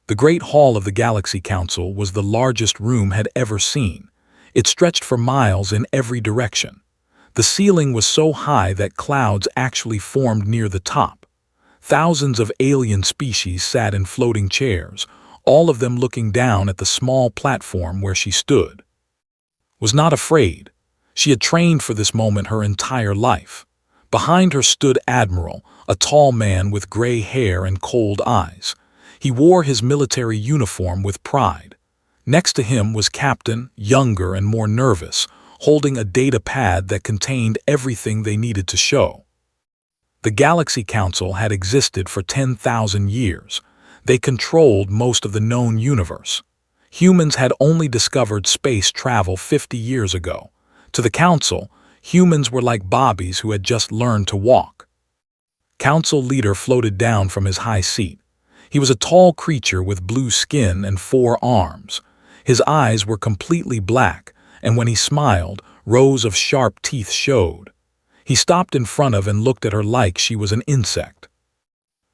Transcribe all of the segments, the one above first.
The Great Hall of the Galaxy Council was the largest room had ever seen. It stretched for miles in every direction. The ceiling was so high that clouds actually formed near the top. Thousands of alien species sat in floating chairs, all of them looking down at the small platform where she stood. Was not afraid. She had trained for this moment her entire life. Behind her stood Admiral, a tall man with gray hair and cold eyes. He wore his military uniform with pride. Next to him was Captain, younger and more nervous, holding a data pad that contained everything they needed to show. The Galaxy Council had existed for 10,000 years. They controlled most of the known universe. Humans had only discovered space travel 50 years ago. To the Council, humans were like Bobbies who had just learned to walk. Council leader floated down from his high seat. He was a tall creature with blue skin and 4 arms. His eyes were completely black, and when he smiled, rows of sharp teeth showed. He stopped in front of and looked at her like she was an insect.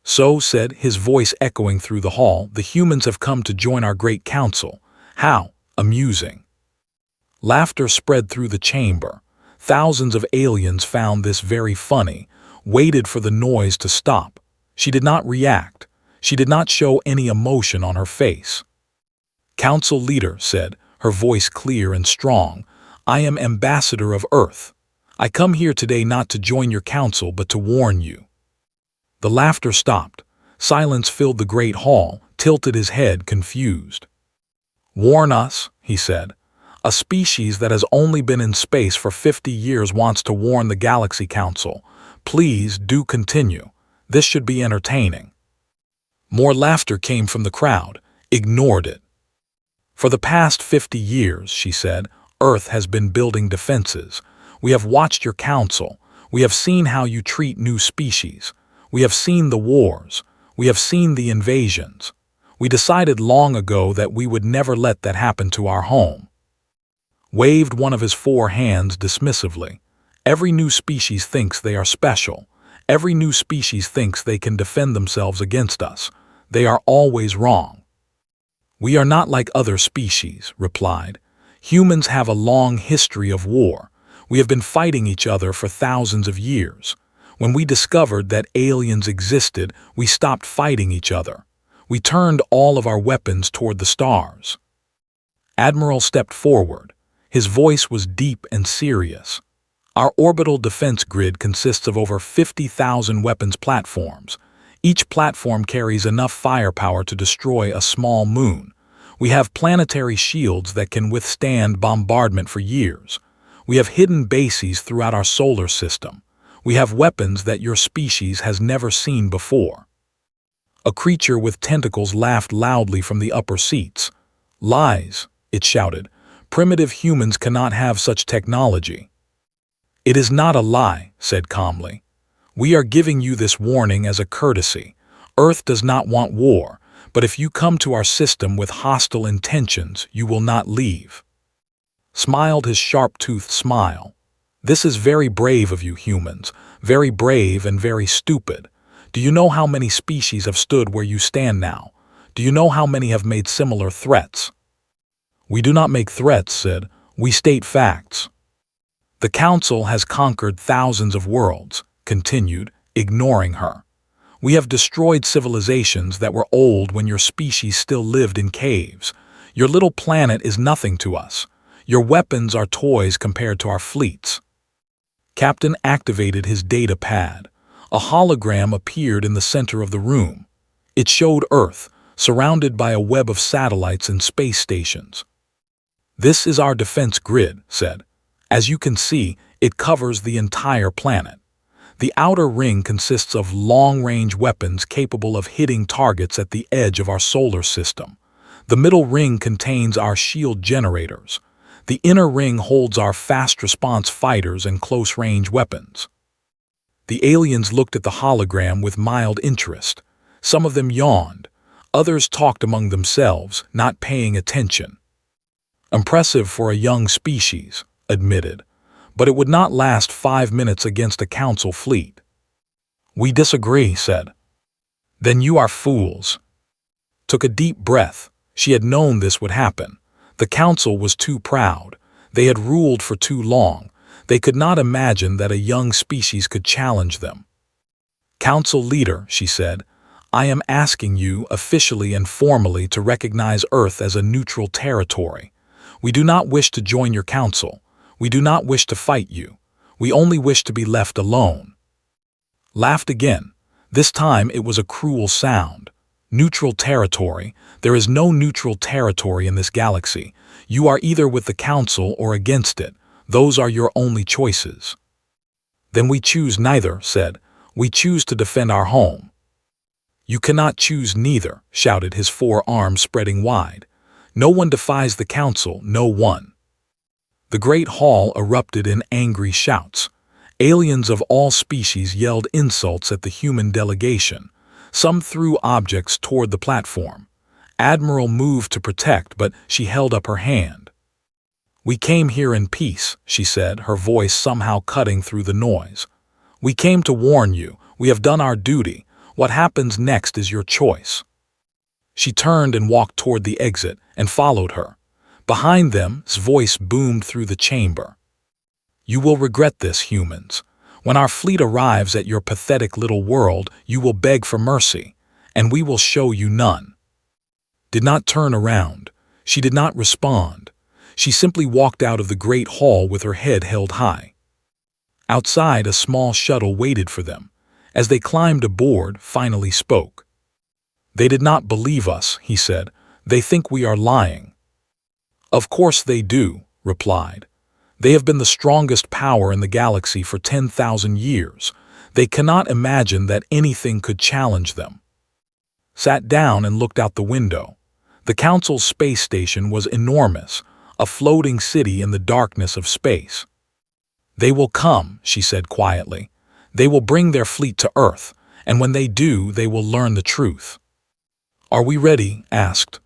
"So," said, his voice echoing through the hall, "the humans have come to join our great council. How amusing." Laughter spread through the chamber. Thousands of aliens found this very funny, waited for the noise to stop. She did not react. She did not show any emotion on her face. "Council leader," said, her voice clear and strong, "I am ambassador of Earth. I come here today not to join your council but to warn you." The laughter stopped. Silence filled the great hall, tilted his head, confused. "Warn us," he said. "A species that has only been in space for 50 years wants to warn the Galaxy Council. Please do continue. This should be entertaining." More laughter came from the crowd. Ignored it. "For the past 50 years," she said, "Earth has been building defenses. We have watched your council. We have seen how you treat new species. We have seen the wars. We have seen the invasions. We decided long ago that we would never let that happen to our home." Waved one of his 4 hands dismissively. "Every new species thinks they are special. Every new species thinks they can defend themselves against us. They are always wrong." "We are not like other species," replied. "Humans have a long history of war. We have been fighting each other for thousands of years. When we discovered that aliens existed, we stopped fighting each other. We turned all of our weapons toward the stars." Admiral stepped forward. His voice was deep and serious. "Our orbital defense grid consists of over 50,000 weapons platforms. Each platform carries enough firepower to destroy a small moon. We have planetary shields that can withstand bombardment for years. We have hidden bases throughout our solar system. We have weapons that your species has never seen before." A creature with tentacles laughed loudly from the upper seats. "Lies," it shouted. "Primitive humans cannot have such technology." "It is not a lie," said calmly. "We are giving you this warning as a courtesy. Earth does not want war, but if you come to our system with hostile intentions, you will not leave." Smiled his sharp-toothed smile. "This is very brave of you humans, very brave and very stupid. Do you know how many species have stood where you stand now? Do you know how many have made similar threats?" "We do not make threats," said. "We state facts." "The Council has conquered thousands of worlds," continued, ignoring her. "We have destroyed civilizations that were old when your species still lived in caves. Your little planet is nothing to us. Your weapons are toys compared to our fleets." Captain activated his data pad. A hologram appeared in the center of the room. It showed Earth, surrounded by a web of satellites and space stations. "This is our defense grid," said. "As you can see, it covers the entire planet. The outer ring consists of long-range weapons capable of hitting targets at the edge of our solar system. The middle ring contains our shield generators. The inner ring holds our fast-response fighters and close-range weapons." The aliens looked at the hologram with mild interest. Some of them yawned. Others talked among themselves, not paying attention. "Impressive for a young species," admitted. "But it would not last 5 minutes against a council fleet." "We disagree," said. "Then you are fools." took a deep breath. She had known this would happen. The council was too proud. They had ruled for too long. They could not imagine that a young species could challenge them. "Council leader," she said, "I am asking you officially and formally to recognize Earth as a neutral territory. We do not wish to join your council. We do not wish to fight you. We only wish to be left alone." Laughed again. This time it was a cruel sound. "Neutral territory? There is no neutral territory in this galaxy. You are either with the council or against it. Those are your only choices." "Then we choose neither," said. "We choose to defend our home." "You cannot choose neither," shouted, his 4 arms spreading wide. "No one defies the council, no one." The great hall erupted in angry shouts. Aliens of all species yelled insults at the human delegation. Some threw objects toward the platform. Admiral moved to protect, but she held up her hand. "We came here in peace," she said, her voice somehow cutting through the noise. "We came to warn you. We have done our duty. What happens next is your choice." She turned and walked toward the exit, and followed her. Behind them, his voice boomed through the chamber. "You will regret this, humans. When our fleet arrives at your pathetic little world, you will beg for mercy, and we will show you none." Did not turn around. She did not respond. She simply walked out of the great hall with her head held high. Outside, a small shuttle waited for them. As they climbed aboard, finally spoke. "They did not believe us," he said. "They think we are lying." "Of course they do," replied. "They have been the strongest power in the galaxy for 10,000 years. They cannot imagine that anything could challenge them." Sat down and looked out the window. The council's space station was enormous, a floating city in the darkness of space. "They will come," she said quietly. "They will bring their fleet to Earth, and when they do, they will learn the truth." "Are we ready?" asked.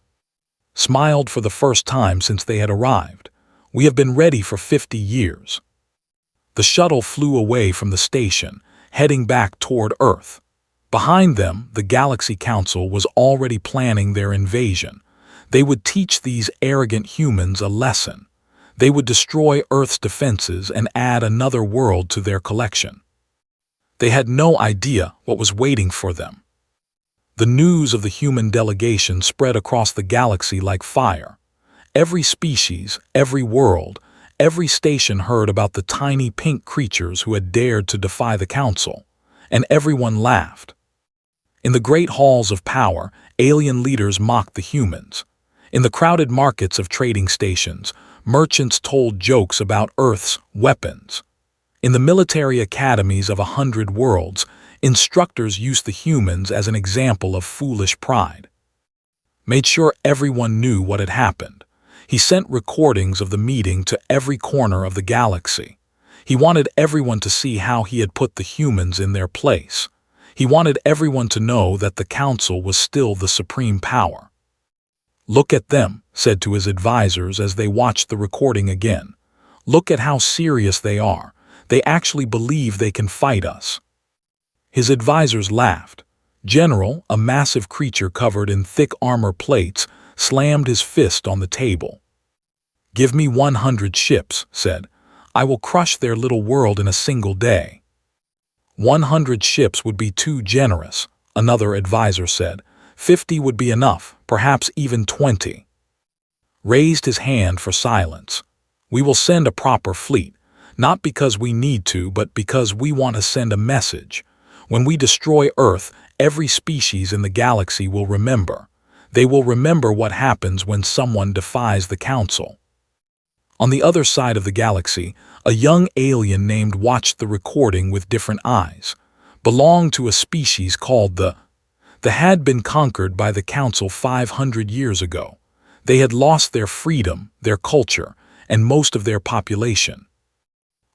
Smiled for the first time since they had arrived. "We have been ready for 50 years." The shuttle flew away from the station, heading back toward Earth. Behind them, the Galaxy Council was already planning their invasion. They would teach these arrogant humans a lesson. They would destroy Earth's defenses and add another world to their collection. They had no idea what was waiting for them. The news of the human delegation spread across the galaxy like fire. Every species, every world, every station heard about the tiny pink creatures who had dared to defy the council, and everyone laughed. In the great halls of power, alien leaders mocked the humans. In the crowded markets of trading stations, merchants told jokes about Earth's weapons. In the military academies of 100 worlds, instructors used the humans as an example of foolish pride. Made sure everyone knew what had happened. He sent recordings of the meeting to every corner of the galaxy. He wanted everyone to see how he had put the humans in their place. He wanted everyone to know that the council was still the supreme power. "Look at them," said to his advisors as they watched the recording again. "Look at how serious they are. They actually believe they can fight us." His advisors laughed. General, a massive creature covered in thick armor plates, slammed his fist on the table. "Give me 100 ships," said. "I will crush their little world in a single day." 100 ships would be too generous, another advisor said. 50 would be enough, perhaps even 20. Raised his hand for silence. "We will send a proper fleet, not because we need to, but because we want to send a message. When we destroy Earth, every species in the galaxy will remember. They will remember what happens when someone defies the council." On the other side of the galaxy, a young alien named watched the recording with different eyes. Belonged to a species called the had been conquered by the council 500 years ago. They had lost their freedom, their culture, and most of their population.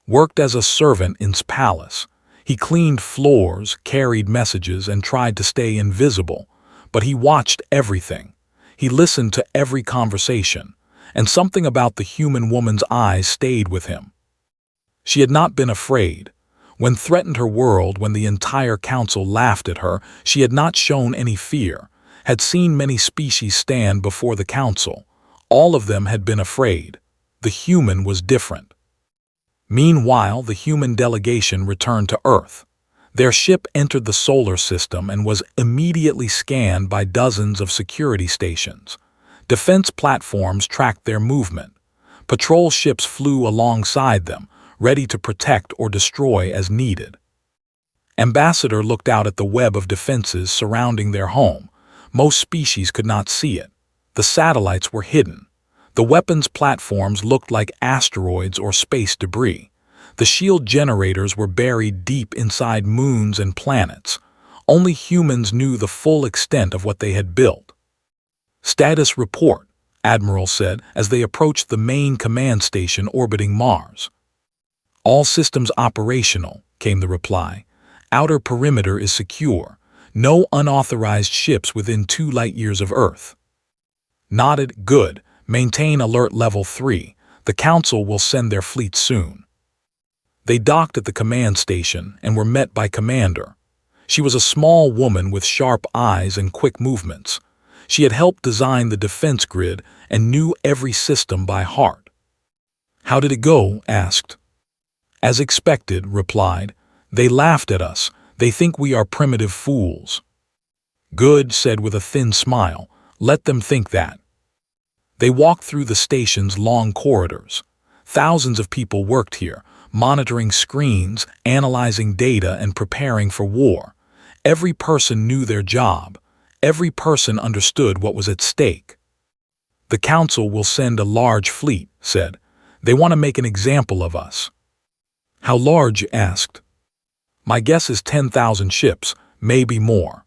Worked as a servant in its palace. He cleaned floors, carried messages, and tried to stay invisible. But he watched everything. He listened to every conversation, and something about the human woman's eyes stayed with him. She had not been afraid. When threatened her world, when the entire council laughed at her, she had not shown any fear. had seen many species stand before the council. All of them had been afraid. The human was different. Meanwhile, the human delegation returned to Earth. Their ship entered the solar system and was immediately scanned by dozens of security stations. Defense platforms tracked their movement. Patrol ships flew alongside them, ready to protect or destroy as needed. Ambassador looked out at the web of defenses surrounding their home. Most species could not see it. The satellites were hidden. The weapons platforms looked like asteroids or space debris. The shield generators were buried deep inside moons and planets. Only humans knew the full extent of what they had built. "Status report," Admiral said as they approached the main command station orbiting Mars. "All systems operational," came the reply. "Outer perimeter is secure. No unauthorized ships within 2 light-years of Earth." Nodded. "Good. Maintain alert level 3. The Council will send their fleet soon." They docked at the command station and were met by Commander. She was a small woman with sharp eyes and quick movements. She had helped design the defense grid and knew every system by heart. "How did it go?" asked. "As expected," replied. "They laughed at us. They think we are primitive fools." "Good," said with a thin smile. "Let them think that." They walked through the station's long corridors. Thousands of people worked here, monitoring screens, analyzing data, and preparing for war. Every person knew their job. Every person understood what was at stake. "The Council will send a large fleet," said. "They want to make an example of us." "How large?" asked. "My guess is 10,000 ships, maybe more."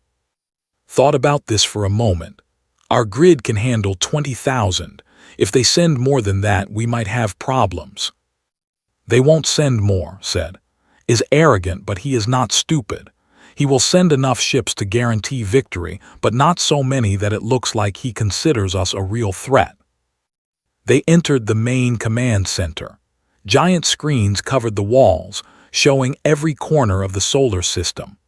Thought about this for a moment. "Our grid can handle 20,000. If they send more than that, we might have problems." "They won't send more," said. "Is arrogant, but he is not stupid. He will send enough ships to guarantee victory, but not so many that it looks like he considers us a real threat." They entered the main command center. Giant screens covered the walls, showing every corner of the solar system.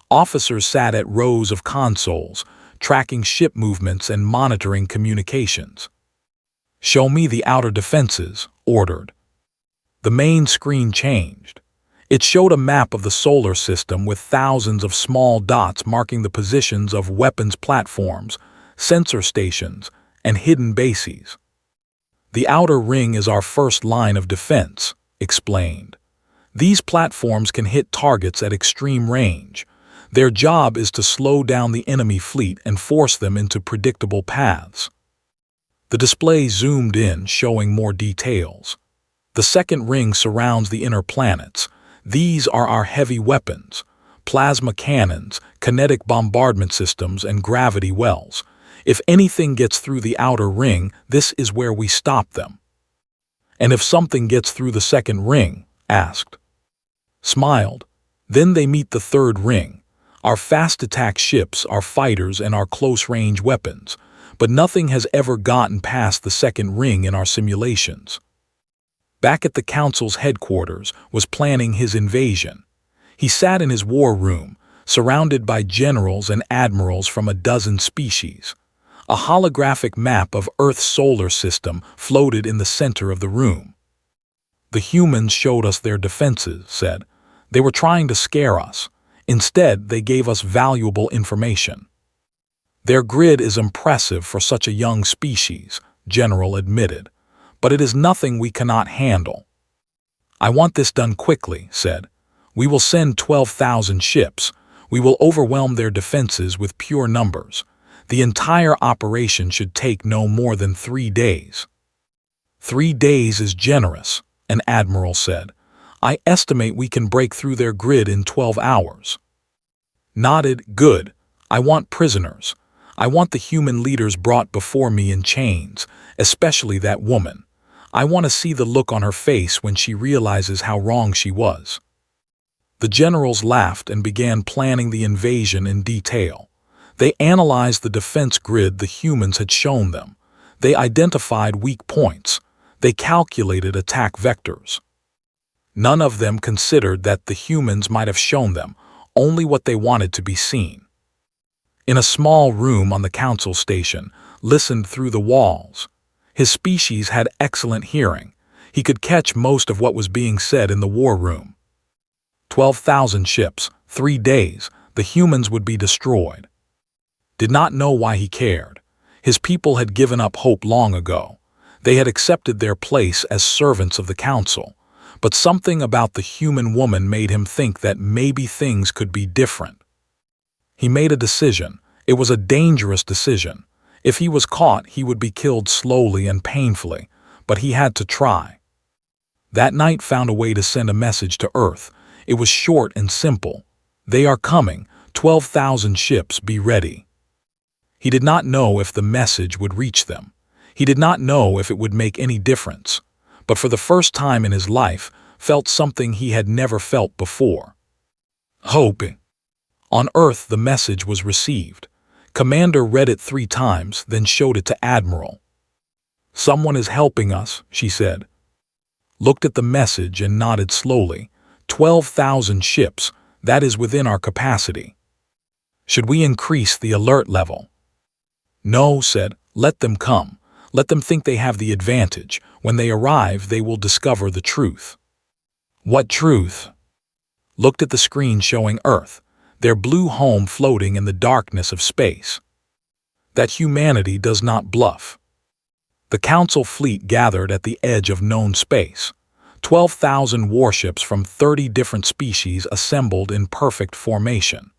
Officers sat at rows of consoles, tracking ship movements and monitoring communications. "Show me the outer defenses," ordered. The main screen changed. It showed a map of the solar system with thousands of small dots marking the positions of weapons platforms, sensor stations, and hidden bases. "The outer ring is our first line of defense," explained. "These platforms can hit targets at extreme range. Their job is to slow down the enemy fleet and force them into predictable paths." The display zoomed in, showing more details. "The second ring surrounds the inner planets. These are our heavy weapons: plasma cannons, kinetic bombardment systems, and gravity wells. If anything gets through the outer ring, this is where we stop them." "And if something gets through the second ring?" asked. Smiled. "Then they meet the third ring. Our fast attack ships, our fighters, and our close-range weapons. But nothing has ever gotten past the second ring in our simulations." Back at the Council's headquarters was planning his invasion. He sat in his war room, surrounded by generals and admirals from a dozen species. A holographic map of Earth's solar system floated in the center of the room. "The humans showed us their defenses," said. "They were trying to scare us. Instead, they gave us valuable information." "Their grid is impressive for such a young species," General admitted. "But it is nothing we cannot handle." "I want this done quickly," said. "We will send 12,000 ships. We will overwhelm their defenses with pure numbers. The entire operation should take no more than 3 days." "3 days is generous," an admiral said. "I estimate we can break through their grid in 12 hours." Nodded. "Good. I want prisoners. I want the human leaders brought before me in chains, especially that woman. I want to see the look on her face when she realizes how wrong she was." The generals laughed and began planning the invasion in detail. They analyzed the defense grid the humans had shown them. They identified weak points. They calculated attack vectors. None of them considered that the humans might have shown them, only what they wanted to be seen. in a small room on the council station, listened through the walls. His species had excellent hearing. He could catch most of what was being said in the war room. 12,000 ships, 3 days, the humans would be destroyed. Did not know why he cared. His people had given up hope long ago. They had accepted their place as servants of the council. But something about the human woman made him think that maybe things could be different. He made a decision. It was a dangerous decision. If he was caught, he would be killed slowly and painfully, but he had to try. That night found a way to send a message to Earth. It was short and simple. They are coming. 12,000 ships, be ready. He did not know if the message would reach them. He did not know if it would make any difference, but for the first time in his life, felt something he had never felt before. Hope. On Earth, the message was received. Commander read it 3 times, then showed it to Admiral. "Someone is helping us," she said. Looked at the message and nodded slowly. 12,000 ships, that is within our capacity. Should we increase the alert level? No, said, let them come. Let them think they have the advantage. When they arrive, they will discover the truth. What truth? Looked at the screen showing Earth, their blue home floating in the darkness of space. That humanity does not bluff. The Council fleet gathered at the edge of known space. 12,000 warships from 30 different species assembled in perfect formation.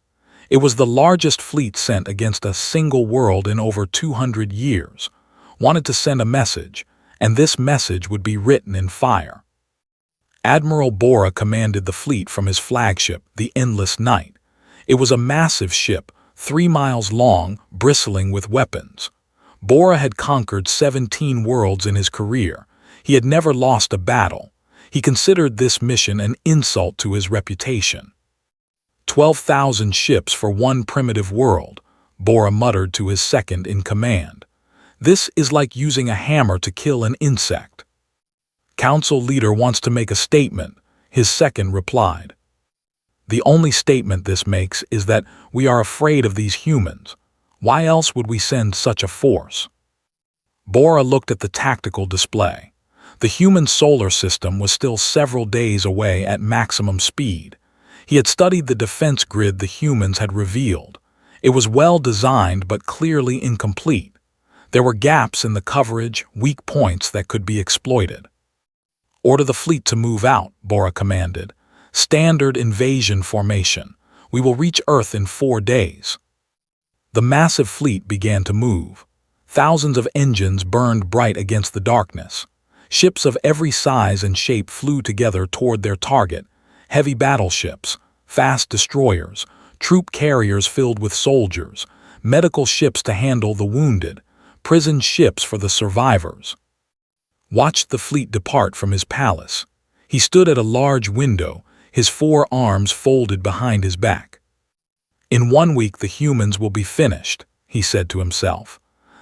It was the largest fleet sent against a single world in over 200 years. Wanted to send a message, and this message would be written in fire. Admiral Bora commanded the fleet from his flagship, the Endless Night. It was a massive ship, 3 miles long, bristling with weapons. Bora had conquered 17 worlds in his career. He had never lost a battle. He considered this mission an insult to his reputation. 12,000 ships for one primitive world, Bora muttered to his second in command. This is like using a hammer to kill an insect. Council leader wants to make a statement, his second replied. The only statement this makes is that we are afraid of these humans. Why else would we send such a force? Bora looked at the tactical display. The human solar system was still several days away at maximum speed. He had studied the defense grid the humans had revealed. It was well designed but clearly incomplete. There were gaps in the coverage, weak points that could be exploited. Order the fleet to move out, Bora commanded. Standard invasion formation. We will reach Earth in 4 days. The massive fleet began to move. Thousands of engines burned bright against the darkness. Ships of every size and shape flew together toward their target. Heavy battleships, fast destroyers, troop carriers filled with soldiers, medical ships to handle the wounded, prison ships for the survivors. Watched the fleet depart from his palace. He stood at a large window, his 4 arms folded behind his back. In 1 week the humans will be finished, he said to himself.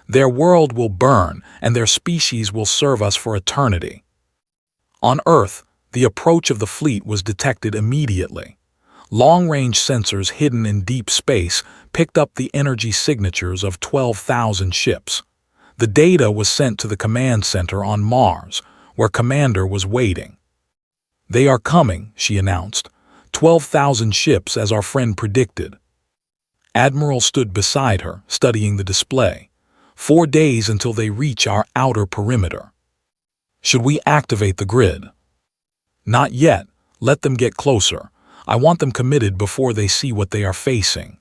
Their world will burn, and their species will serve us for eternity. On Earth, the approach of the fleet was detected immediately. Long-range sensors hidden in deep space picked up the energy signatures of 12,000 ships. The data was sent to the command center on Mars, where Commander was waiting. They are coming, she announced. 12,000 ships as our friend predicted. Admiral stood beside her, studying the display. 4 days until they reach our outer perimeter. Should we activate the grid? Not yet. Let them get closer. I want them committed before they see what they are facing.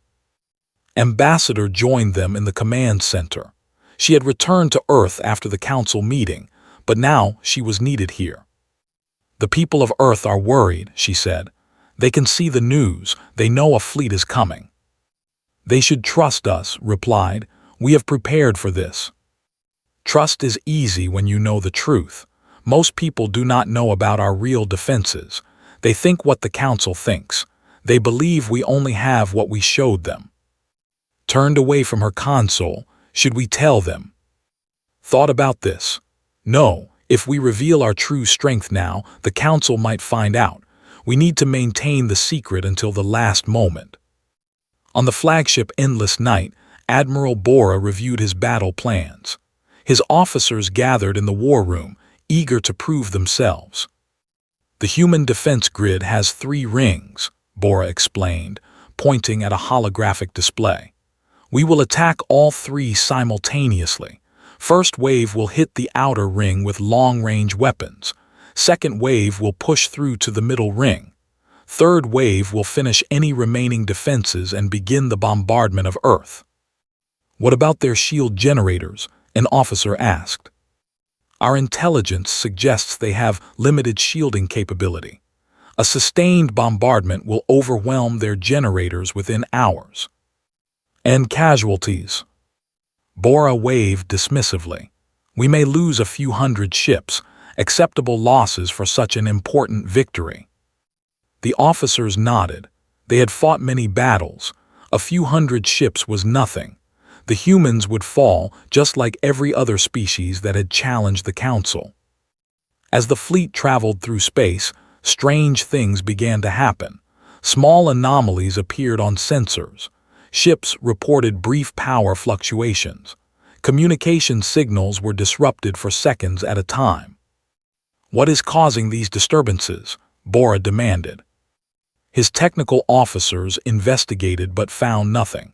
Ambassador joined them in the command center. She had returned to Earth after the council meeting, but now she was needed here. The people of Earth are worried, she said. They can see the news. They know a fleet is coming. They should trust us, replied. We have prepared for this. Trust is easy when you know the truth. Most people do not know about our real defenses. They think what the council thinks. They believe we only have what we showed them. Turned away from her console. Should we tell them? Thought about this. No, if we reveal our true strength now, the council might find out. We need to maintain the secret until the last moment. On the flagship Endless Night, Admiral Bora reviewed his battle plans. His officers gathered in the war room, eager to prove themselves. The human defense grid has 3 rings, Bora explained, pointing at a holographic display. We will attack all 3 simultaneously. First wave will hit the outer ring with long-range weapons. Second wave will push through to the middle ring. Third wave will finish any remaining defenses and begin the bombardment of Earth. What about their shield generators? An officer asked. Our intelligence suggests they have limited shielding capability. A sustained bombardment will overwhelm their generators within hours. And casualties? Bora waved dismissively. We may lose a few hundred ships, acceptable losses for such an important victory. The officers nodded. They had fought many battles. A few hundred ships was nothing. The humans would fall just like every other species that had challenged the Council. As the fleet traveled through space, strange things began to happen. Small anomalies appeared on sensors. Ships reported brief power fluctuations. Communication signals were disrupted for seconds at a time. What is causing these disturbances? Bora demanded. His technical officers investigated but found nothing.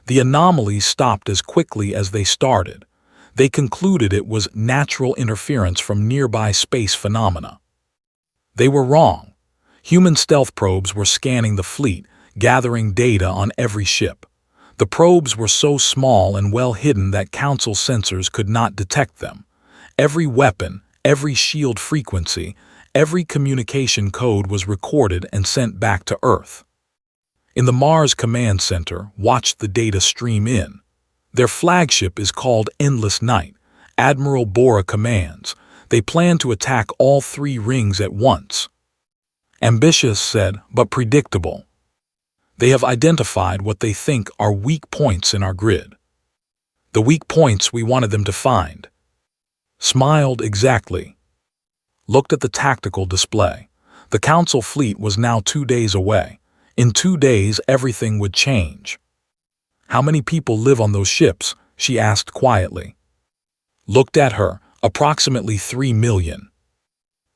The anomalies stopped as quickly as they started. They concluded it was natural interference from nearby space phenomena. They were wrong. Human stealth probes were scanning the fleet, gathering data on every ship. The probes were so small and well hidden that Council sensors could not detect them. Every weapon, every shield frequency, every communication code was recorded and sent back to Earth. In the Mars Command Center, watched the data stream in. Their flagship is called Endless Night. Admiral Bora commands. They plan to attack all 3 rings at once. Ambitious said, but predictable. They have identified what they think are weak points in our grid. The weak points we wanted them to find. Smiled exactly. Looked at the tactical display. The Council fleet was now 2 days away. In 2 days, everything would change. How many people live on those ships? She asked quietly. Looked at her, approximately 3 million.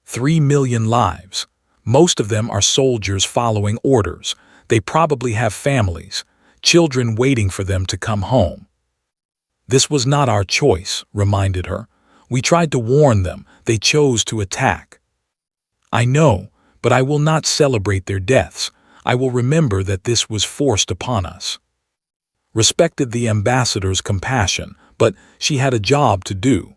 3 million lives. Most of them are soldiers following orders. They probably have families, children waiting for them to come home. This was not our choice, reminded her. We tried to warn them. They chose to attack. I know, but I will not celebrate their deaths. I will remember that this was forced upon us. Respected the ambassador's compassion, but she had a job to do.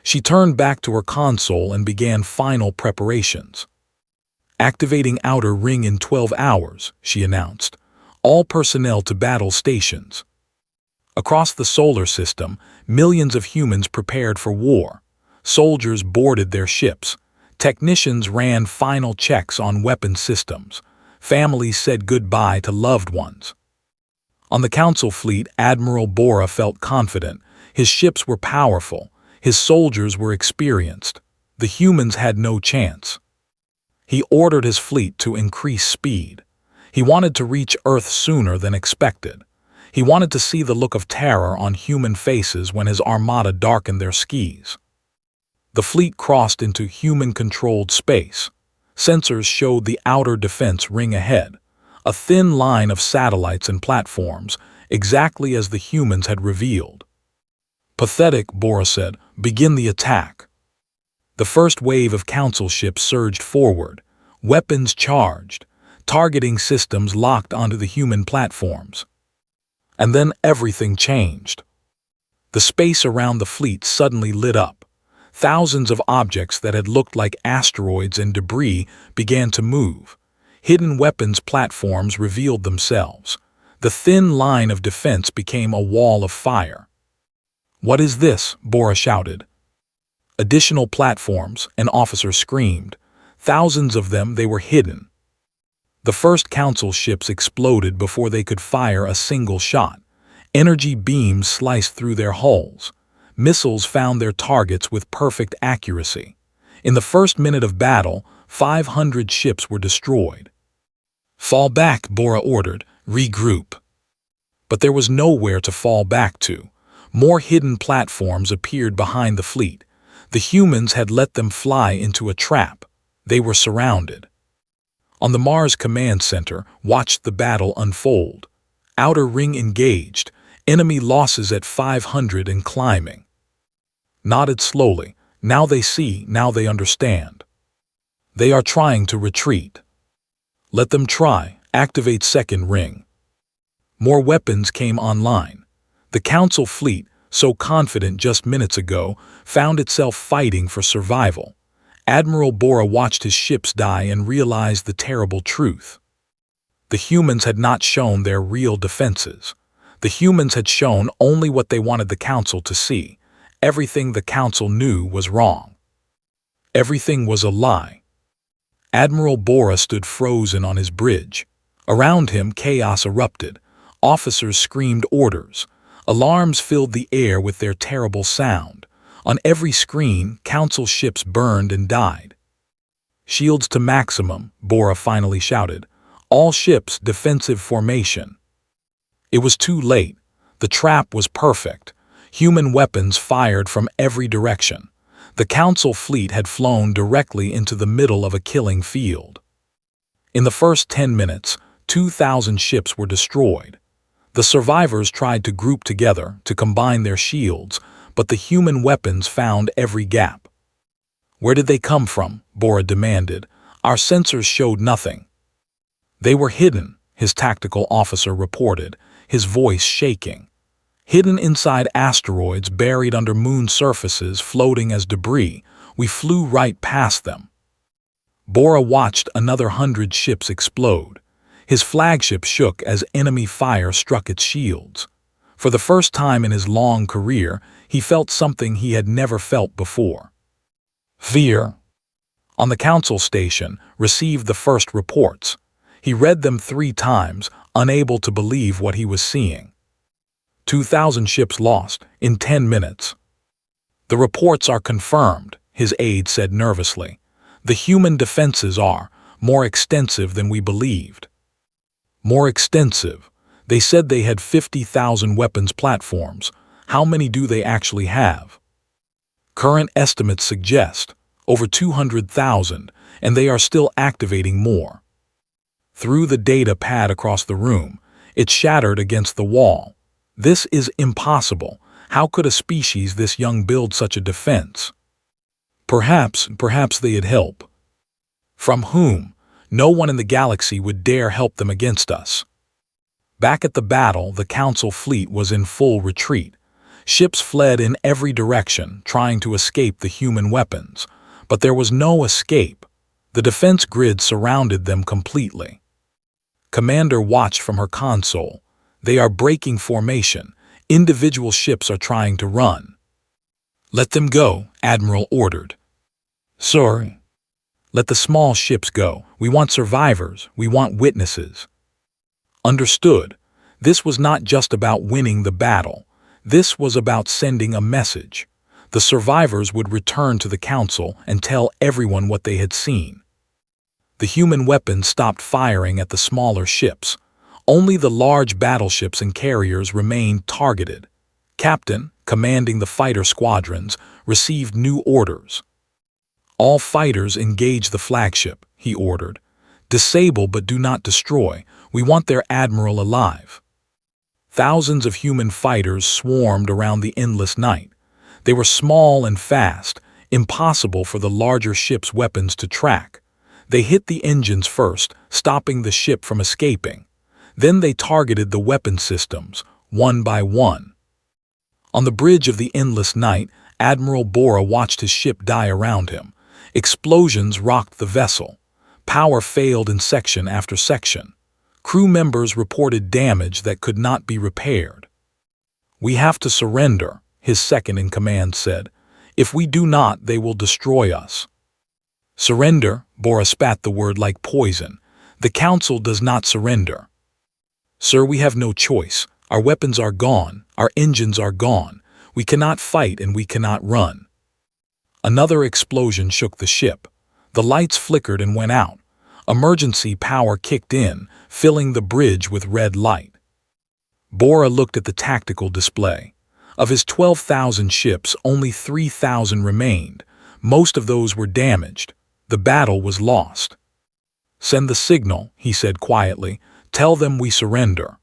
She turned back to her console and began final preparations. Activating outer ring in 12 hours, she announced. All personnel to battle stations. Across the solar system, millions of humans prepared for war. Soldiers boarded their ships. Technicians ran final checks on weapon systems. Families said goodbye to loved ones. On the Council fleet, Admiral Bora felt confident. His ships were powerful. His soldiers were experienced. The humans had no chance. He ordered his fleet to increase speed. He wanted to reach Earth sooner than expected. He wanted to see the look of terror on human faces when his armada darkened their skis. The fleet crossed into human-controlled space. Sensors showed the outer defense ring ahead, a thin line of satellites and platforms, exactly as the humans had revealed. Pathetic, Bora said. Begin the attack. The first wave of Council ships surged forward, weapons charged, targeting systems locked onto the human platforms. And then everything changed. The space around the fleet suddenly lit up. Thousands of objects that had looked like asteroids and debris began to move. Hidden weapons platforms revealed themselves. The thin line of defense became a wall of fire. What is this? Bora shouted. Additional platforms, an officer screamed. Thousands of them, they were hidden. The first Council ships exploded before they could fire a single shot. Energy beams sliced through their hulls. Missiles found their targets with perfect accuracy. In the first minute of battle, 500 ships were destroyed. Fall back, Bora ordered. Regroup. But there was nowhere to fall back to. More hidden platforms appeared behind the fleet. The humans had let them fly into a trap. They were surrounded. On the Mars Command Center watched the battle unfold. Outer ring engaged, enemy losses at 500 and climbing. Nodded slowly. Now they see, now they understand. They are trying to retreat. Let them try. Activate second ring. More weapons came online. The Council fleet, so confident just minutes ago, found itself fighting for survival. Admiral Bora watched his ships die and realized the terrible truth. The humans had not shown their real defenses. The humans had shown only what they wanted the Council to see. Everything the Council knew was wrong. Everything was a lie. Admiral Bora stood frozen on his bridge. Around him, chaos erupted. Officers screamed orders. Alarms filled the air with their terrible sound. On every screen, Council ships burned and died. "Shields to maximum," Bora finally shouted. "All ships, defensive formation." It was too late. The trap was perfect. Human weapons fired from every direction. The Council fleet had flown directly into the middle of a killing field. In the first 10 minutes, 2,000 ships were destroyed. The survivors tried to group together to combine their shields, but the human weapons found every gap. "Where did they come from?" Bora demanded. "Our sensors showed nothing." "They were hidden," his tactical officer reported, his voice shaking. "Hidden inside asteroids buried under moon surfaces floating as debris. We flew right past them." Bora watched another 100 ships explode. His flagship shook as enemy fire struck its shields. For the first time in his long career, he felt something he had never felt before. Fear. On the Council station, received the first reports. He read them 3 times, unable to believe what he was seeing. 2,000 ships lost in 10 minutes. "The reports are confirmed," his aide said nervously. "The human defenses are more extensive than we believed." More extensive. They said they had 50,000 weapons platforms. How many do they actually have? Current estimates suggest over 200,000, and they are still activating more. Threw the data pad across the room. It shattered against the wall. "This is impossible. How could a species this young build such a defense?" Perhaps they'd help. From whom? No one in the galaxy would dare help them against us. Back at the battle, the Council fleet was in full retreat. Ships fled in every direction, trying to escape the human weapons. But there was no escape. The defense grid surrounded them completely. Commander watched from her console. "They are breaking formation. Individual ships are trying to run." "Let them go," Admiral ordered. "Sorry." "Let the small ships go. We want survivors. We want witnesses." Understood. This was not just about winning the battle. This was about sending a message. The survivors would return to the Council and tell everyone what they had seen. The human weapons stopped firing at the smaller ships. Only the large battleships and carriers remained targeted. Captain, commanding the fighter squadrons, received new orders. "All fighters engage the flagship," he ordered. "Disable but do not destroy. We want their admiral alive." Thousands of human fighters swarmed around the endless night. They were small and fast, impossible for the larger ship's weapons to track. They hit the engines first, stopping the ship from escaping. Then they targeted the weapon systems, one by one. On the bridge of the endless night, Admiral Bora watched his ship die around him. Explosions rocked the vessel. Power failed in section after section. Crew members reported damage that could not be repaired. "We have to surrender," his second-in-command said. "If we do not, they will destroy us." "Surrender?" Bora spat the word like poison. "The Council does not surrender." "Sir, we have no choice. Our weapons are gone. Our engines are gone. We cannot fight and we cannot run." Another explosion shook the ship. The lights flickered and went out. Emergency power kicked in, filling the bridge with red light. Bora looked at the tactical display. Of his 12,000 ships, only 3,000 remained. Most of those were damaged. The battle was lost. "Send the signal," he said quietly. "Tell them we surrender."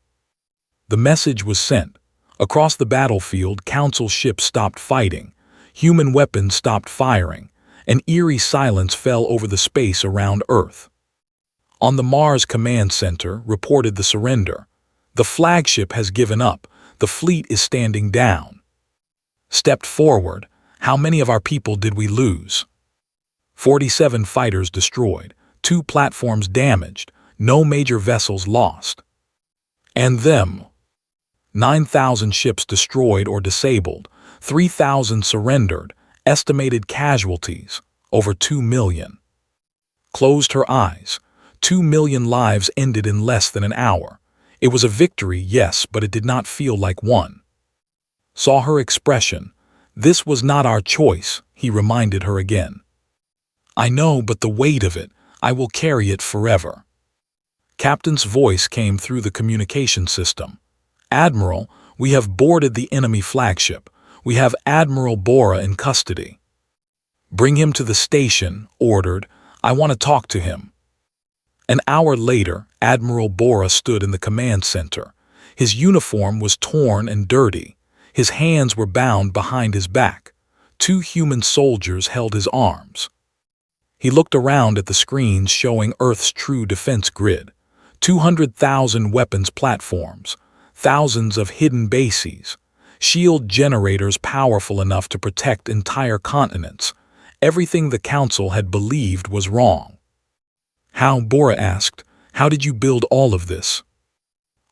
The message was sent. Across the battlefield, Council ships stopped fighting. Human weapons stopped firing. An eerie silence fell over the space around Earth. On the Mars Command Center reported the surrender. "The flagship has given up. The fleet is standing down." Stepped forward. "How many of our people did we lose?" 47 fighters destroyed, 2 platforms damaged, no major vessels lost. "And them?" 9,000 ships destroyed or disabled, 3,000 surrendered, estimated casualties, over 2 million. Closed her eyes. 2 million lives ended in less than an hour. It was a victory, yes, but it did not feel like one. Saw her expression. "This was not our choice," he reminded her again. "I know, but the weight of it, I will carry it forever." Captain's voice came through the communication system. "Admiral, we have boarded the enemy flagship. We have Admiral Bora in custody." "Bring him to the station," ordered. "I want to talk to him." An hour later, Admiral Bora stood in the command center. His uniform was torn and dirty. His hands were bound behind his back. 2 human soldiers held his arms. He looked around at the screens showing Earth's true defense grid. 200,000 weapons platforms, thousands of hidden bases, shield generators powerful enough to protect entire continents. Everything the Council had believed was wrong. "How?" Bora asked. "How did you build all of this?"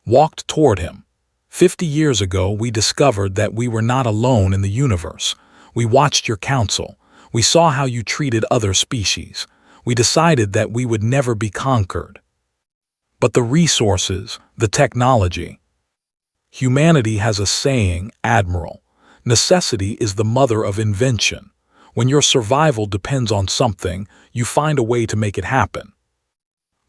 Walked toward him. 50 years ago, we discovered that we were not alone in the universe. We watched your council. We saw how you treated other species. We decided that we would never be conquered. But the resources, the technology. Humanity has a saying, Admiral. Necessity is the mother of invention. When your survival depends on something, you find a way to make it happen.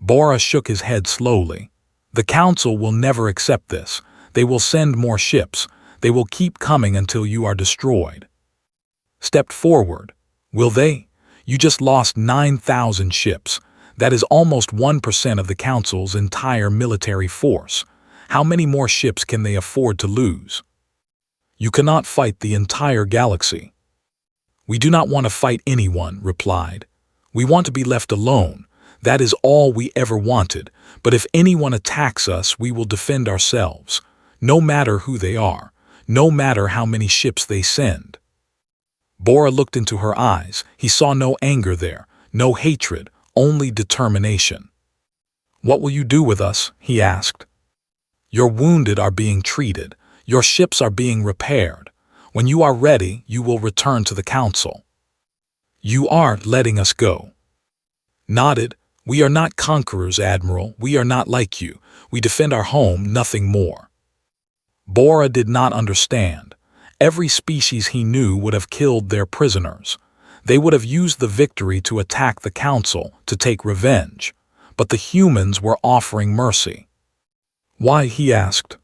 Bora shook his head slowly. The Council will never accept this. They will send more ships. They will keep coming until you are destroyed. Stepped forward. Will they? You just lost 9,000 ships. That is almost 1% of the Council's entire military force. How many more ships can they afford to lose? You cannot fight the entire galaxy. We do not want to fight anyone, replied. We want to be left alone. That is all we ever wanted. But if anyone attacks us, we will defend ourselves. No matter who they are. No matter how many ships they send. Bora looked into her eyes. He saw no anger there, no hatred, only determination. What will you do with us? He asked. Your wounded are being treated. Your ships are being repaired. When you are ready, you will return to the Council. You are letting us go. Nodded. We are not conquerors, Admiral. We are not like you. We defend our home, nothing more. Bora did not understand. Every species he knew would have killed their prisoners. They would have used the victory to attack the Council, to take revenge. But the humans were offering mercy. Why? He asked.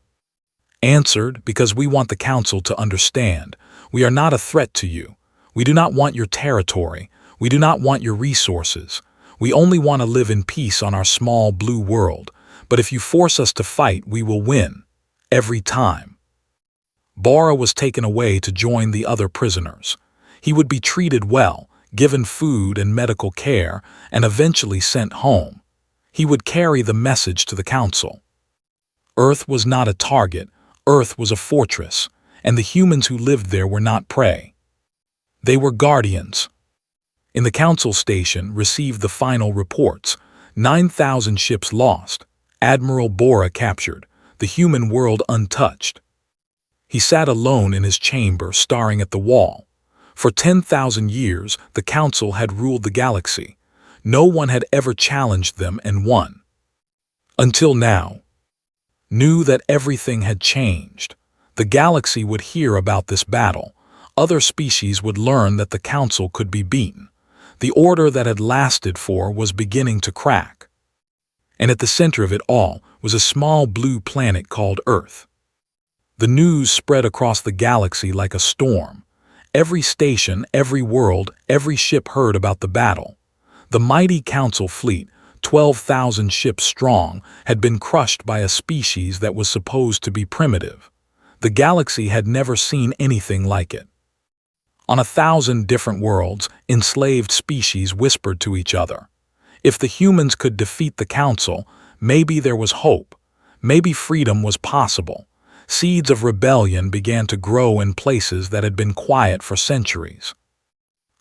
Answered, because we want the Council to understand. We are not a threat to you. We do not want your territory. We do not want your resources. We only want to live in peace on our small blue world. But if you force us to fight, we will win. Every time. Bora was taken away to join the other prisoners. He would be treated well, given food and medical care, and eventually sent home. He would carry the message to the Council. Earth was not a target. Earth was a fortress, and the humans who lived there were not prey. They were guardians. In the Council station received the final reports. 9,000 ships lost. Admiral Bora captured. The human world untouched. He sat alone in his chamber, staring at the wall. For 10,000 years, the Council had ruled the galaxy. No one had ever challenged them and won. Until now. Knew that everything had changed. The galaxy would hear about this battle. Other species would learn that the Council could be beaten. The order that had lasted was beginning to crack. And at the center of it all was a small blue planet called Earth. The news spread across the galaxy like a storm. Every station, every world, every ship heard about the battle. The mighty Council fleet, 12,000 ships strong, had been crushed by a species that was supposed to be primitive. The galaxy had never seen anything like it. On 1,000 different worlds, enslaved species whispered to each other. If the humans could defeat the Council, maybe there was hope. Maybe freedom was possible. Seeds of rebellion began to grow in places that had been quiet for centuries.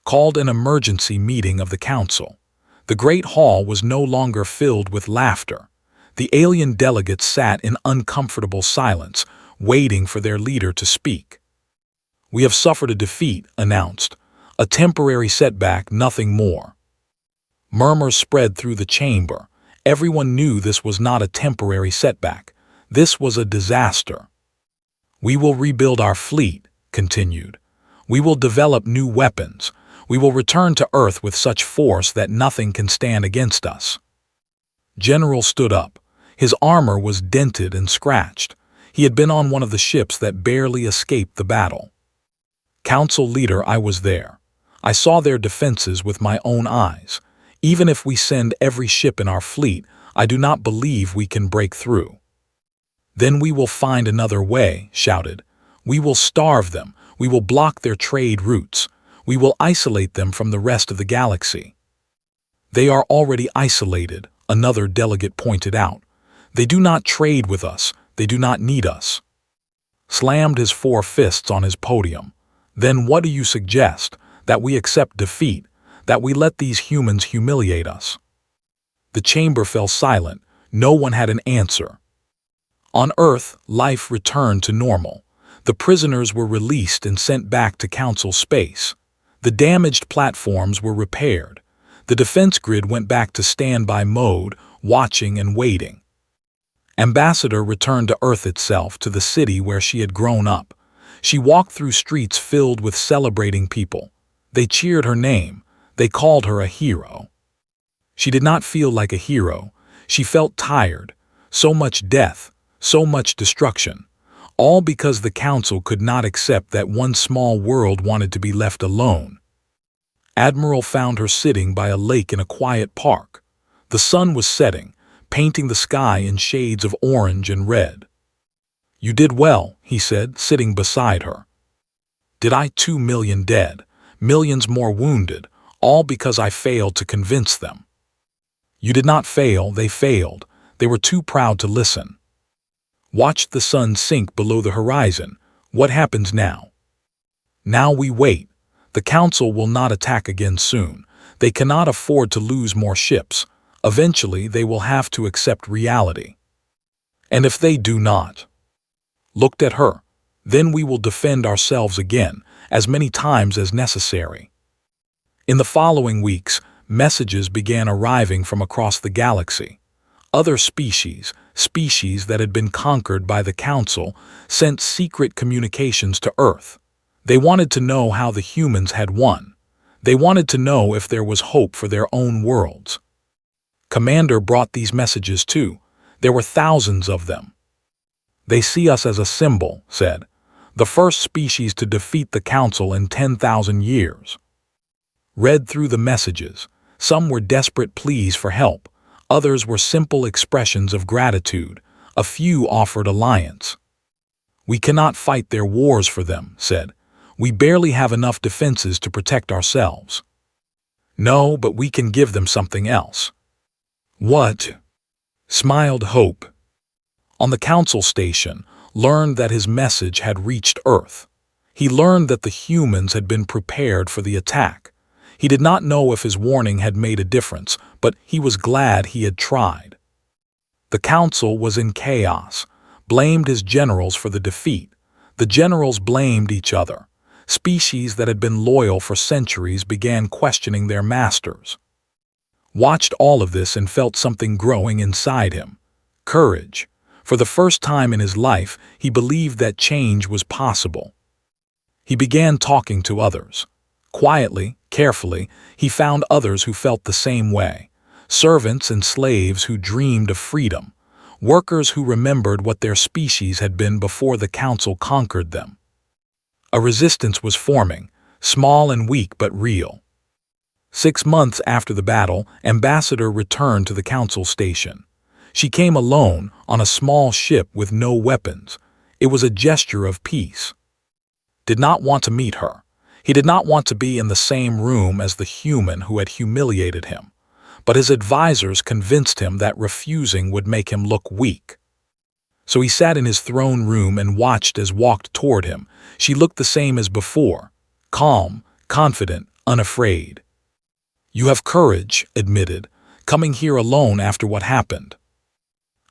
Called an emergency meeting of the Council. The Great Hall was no longer filled with laughter. The alien delegates sat in uncomfortable silence, waiting for their leader to speak. "We have suffered a defeat," announced. "A temporary setback, nothing more." Murmurs spread through the chamber. Everyone knew this was not a temporary setback. This was a disaster. "We will rebuild our fleet," continued. "We will develop new weapons. We will return to Earth with such force that nothing can stand against us." General stood up. His armor was dented and scratched. He had been on one of the ships that barely escaped the battle. "Council leader, I was there. I saw their defenses with my own eyes. Even if we send every ship in our fleet, I do not believe we can break through." "Then we will find another way," shouted. "We will starve them. We will block their trade routes. We will isolate them from the rest of the galaxy." "They are already isolated," another delegate pointed out. "They do not trade with us. They do not need us." Slammed his 4 fists on his podium. "Then what do you suggest? That we accept defeat? That we let these humans humiliate us?" The chamber fell silent. No one had an answer. On Earth, life returned to normal. The prisoners were released and sent back to Council space. The damaged platforms were repaired. The defense grid went back to standby mode, watching and waiting. Ambassador returned to Earth itself, to the city where she had grown up. She walked through streets filled with celebrating people. They cheered her name. They called her a hero. She did not feel like a hero. She felt tired. So much death, so much destruction. All because the Council could not accept that one small world wanted to be left alone. Admiral found her sitting by a lake in a quiet park. The sun was setting, painting the sky in shades of orange and red. "You did well," he said, sitting beside her. "Did I? 2 million dead, millions more wounded, all because I failed to convince them." "You did not fail, they failed. They were too proud to listen." Watched the sun sink below the horizon. What happens now? "Now we wait. The Council will not attack again soon. They cannot afford to lose more ships. Eventually they will have to accept reality. And if they do not," looked at her, "then we will defend ourselves again, as many times as necessary." In the following weeks, messages began arriving from across the galaxy. Other species that had been conquered by the Council, sent secret communications to Earth. They wanted to know how the humans had won. They wanted to know if there was hope for their own worlds. Commander brought these messages too. There were thousands of them. "They see us as a symbol," said. "The first species to defeat the Council in 10,000 years." Read through the messages. Some were desperate pleas for help. Others were simple expressions of gratitude. A few offered alliance. "We cannot fight their wars for them," said. "We barely have enough defenses to protect ourselves." "No, but we can give them something else." "What?" Smiled Hope. On the Council station, learned that his message had reached Earth. He learned that the humans had been prepared for the attack. He did not know if his warning had made a difference, but he was glad he had tried. The Council was in chaos, blamed his generals for the defeat. The generals blamed each other. Species that had been loyal for centuries began questioning their masters. Watched all of this and felt something growing inside him. Courage. For the first time in his life, he believed that change was possible. He began talking to others. Quietly, carefully, he found others who felt the same way. Servants and slaves who dreamed of freedom. workers who remembered what their species had been before the council conquered them. A resistance was forming, small and weak but real. 6 months after the battle, Ambassador returned to the council station. She came alone on a small ship with no weapons. It was a gesture of peace. Did not want to meet her. He did not want to be in the same room as the human who had humiliated him. But his advisors convinced him that refusing would make him look weak. So he sat in his throne room and watched as walked toward him. She looked the same as before, calm, confident, unafraid. "You have courage," admitted, "coming here alone after what happened."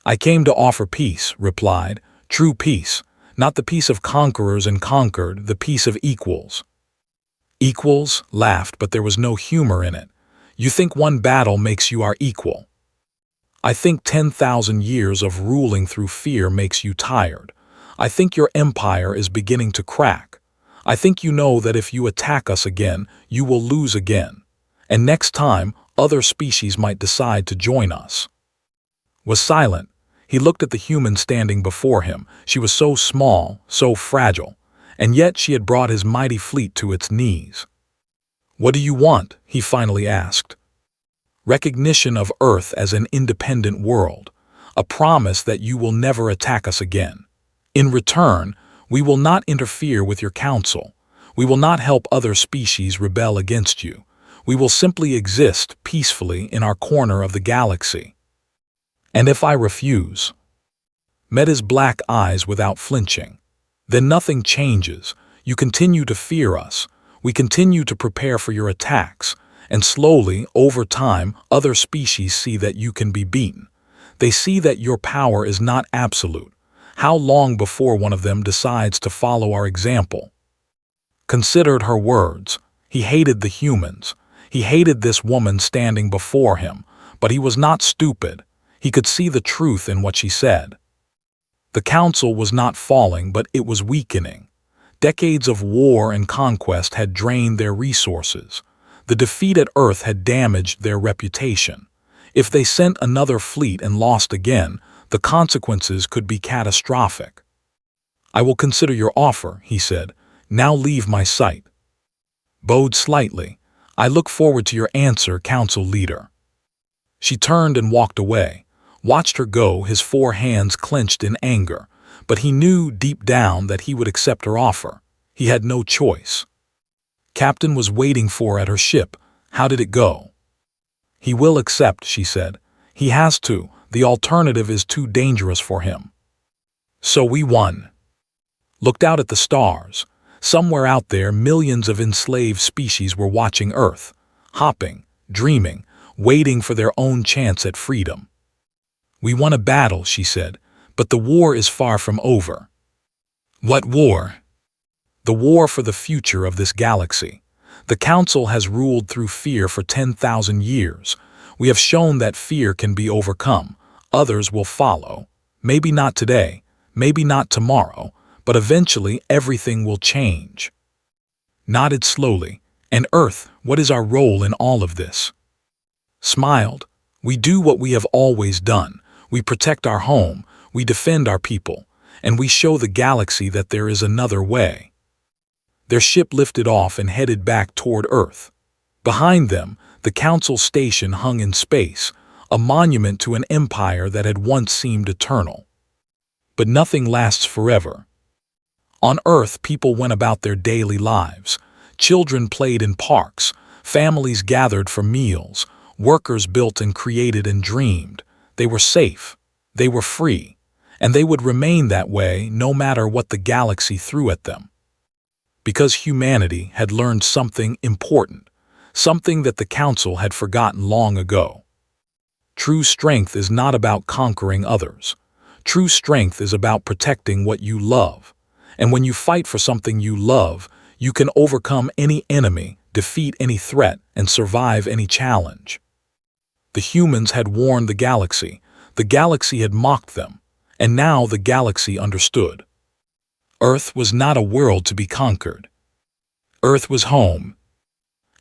"I came to offer peace," replied, "true peace, not the peace of conquerors and conquered, the peace of equals." "Equals?" laughed, but there was no humor in it. "You think one battle makes you our equal. I think 10,000 years of ruling through fear makes you tired. I think your empire is beginning to crack. I think you know that if you attack us again, you will lose again. And next time, other species might decide to join us." Was silent. He looked at the human standing before him. She was so small, so fragile, and yet she had brought his mighty fleet to its knees. "What do you want?" he finally asked. "Recognition of Earth as an independent world, a promise that you will never attack us again. In return, we will not interfere with your council. We will not help other species rebel against you. We will simply exist peacefully in our corner of the galaxy." "And if I refuse?" Met his black eyes without flinching. "Then nothing changes. You continue to fear us. We continue to prepare for your attacks. And slowly, over time, other species see that you can be beaten. They see that your power is not absolute. How long before one of them decides to follow our example?" Considered her words. He hated the humans. He hated this woman standing before him, but he was not stupid. He could see the truth in what she said. The council was not falling, but it was weakening. Decades of war and conquest had drained their resources. The defeat at Earth had damaged their reputation. If they sent another fleet and lost again, the consequences could be catastrophic. "I will consider your offer," he said. "Now leave my sight." Bowed slightly. "I look forward to your answer, council leader." She turned and walked away. Watched her go, his 4 hands clenched in anger. But he knew deep down that he would accept her offer. He had no choice. Captain was waiting for her at her ship. How did it go? "He will accept," she said. "He has to. The alternative is too dangerous for him." "So we won." Looked out at the stars. Somewhere out there, millions of enslaved species were watching Earth, hopping, dreaming, waiting for their own chance at freedom. "We won a battle," she said, "but the war is far from over." "What war?" "The war for the future of this galaxy. The Council has ruled through fear for 10,000 years. We have shown that fear can be overcome. Others will follow. Maybe not today, maybe not tomorrow, but eventually everything will change." Nodded slowly. "And Earth, what is our role in all of this?" Smiled. "We do what we have always done. We protect our home, we defend our people, and we show the galaxy that there is another way." Their ship lifted off and headed back toward Earth. Behind them, the Council station hung in space, a monument to an empire that had once seemed eternal. But nothing lasts forever. On Earth, people went about their daily lives. Children played in parks, families gathered for meals, workers built and created and dreamed. They were safe, they were free, and they would remain that way no matter what the galaxy threw at them. Because humanity had learned something important, something that the Council had forgotten long ago. True strength is not about conquering others. True strength is about protecting what you love. And when you fight for something you love, you can overcome any enemy, defeat any threat, and survive any challenge. The humans had warned the galaxy had mocked them, and now the galaxy understood. Earth was not a world to be conquered. Earth was home,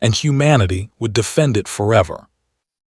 and humanity would defend it forever.